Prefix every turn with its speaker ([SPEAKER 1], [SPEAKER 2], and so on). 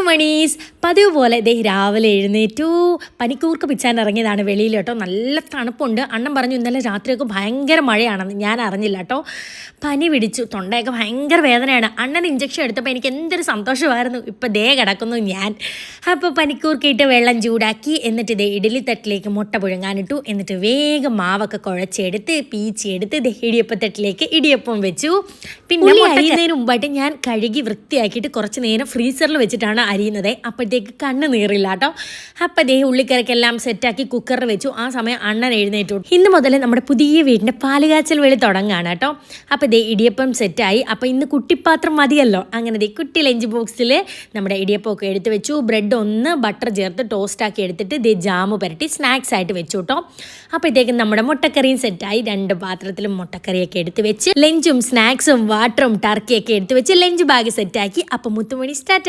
[SPEAKER 1] മുത്തുമണീസ് പതിവ് പോലെ ദേ രാവിലെ എഴുന്നേറ്റു പനിക്കൂർക്ക പിച്ചാൻ ഇറങ്ങിയതാണ് വെളിയിൽ കേട്ടോ. നല്ല തണുപ്പുണ്ട്. അണ്ണൻ പറഞ്ഞു ഇന്നലെ രാത്രിയൊക്കെ ഭയങ്കര മഴയാണെന്ന്. ഞാൻ അറിഞ്ഞില്ല കേട്ടോ. പനി പിടിച്ചു, തൊണ്ടയൊക്കെ ഭയങ്കര വേദനയാണ്. അണ്ണൻ ഇഞ്ചക്ഷൻ എടുത്തപ്പോൾ എനിക്ക് എന്തൊരു സന്തോഷമായിരുന്നു. ഇപ്പം ദേ കിടക്കുന്നു ഞാൻ. അപ്പോൾ പനിക്കൂർക്കയിട്ട് വെള്ളം ചൂടാക്കി, എന്നിട്ട് ദേ ഇഡലി തട്ടിലേക്ക് മുട്ട പുഴുങ്ങാനിട്ടു. എന്നിട്ട് വേഗം മാവൊക്കെ കുഴച്ചെടുത്ത് പീച്ചിയെടുത്ത് ദേ ഇടിയപ്പത്തട്ടിലേക്ക് ഇടിയപ്പം വെച്ചു. പിന്നെ അരിയുന്നതിന് മുമ്പായിട്ട് ഞാൻ കഴുകി വൃത്തിയാക്കിയിട്ട് കുറച്ച് നേരം ഫ്രീസറിൽ വെച്ചിട്ടാണ് അരിയുന്നത്. അപ്പോഴത്തേക്ക് കണ്ണ് നീറില്ല കേട്ടോ. അപ്പം ദേ ഉള്ളിക്കറിക്കെല്ലാം സെറ്റാക്കി കുക്കറിൽ വെച്ചു. ആ സമയം അണ്ണൻ എഴുന്നേറ്റു. ഇന്ന് മുതൽ നമ്മുടെ പുതിയ വീടിൻ്റെ പാലുകാച്ചൽ വേളി തുടങ്ങുകയാണ് കേട്ടോ. അപ്പോൾ ദേ ഇടിയപ്പം സെറ്റായി. അപ്പോൾ ഇന്ന് കുട്ടിപ്പാത്രം മതിയല്ലോ. അങ്ങനെ ദേ കുട്ടി ലഞ്ച് ബോക്സിൽ നമ്മുടെ ഇടിയപ്പമൊക്കെ എടുത്ത് വെച്ചു. ബ്രെഡ് ഒന്ന് ബട്ടർ ചേർത്ത് ടോസ്റ്റാക്കി എടുത്തിട്ട് ദേ ജാമ് പുരട്ടി സ്നാക്സ് ആയിട്ട് വെച്ചു കേട്ടോ. അപ്പോഴത്തേക്കും നമ്മുടെ മുട്ടക്കറിയും സെറ്റായി. 2 പാത്രത്തിലും മുട്ടക്കറിയൊക്കെ എടുത്ത് വെച്ച് ലഞ്ചും സ്നാക്സും വാട്ടറും ടർക്കിയൊക്കെ എടുത്ത് വെച്ച് ലഞ്ച് ബാഗ് സെറ്റാക്കി. അപ്പോൾ മുത്തുമണി സ്റ്റാർട്ട്.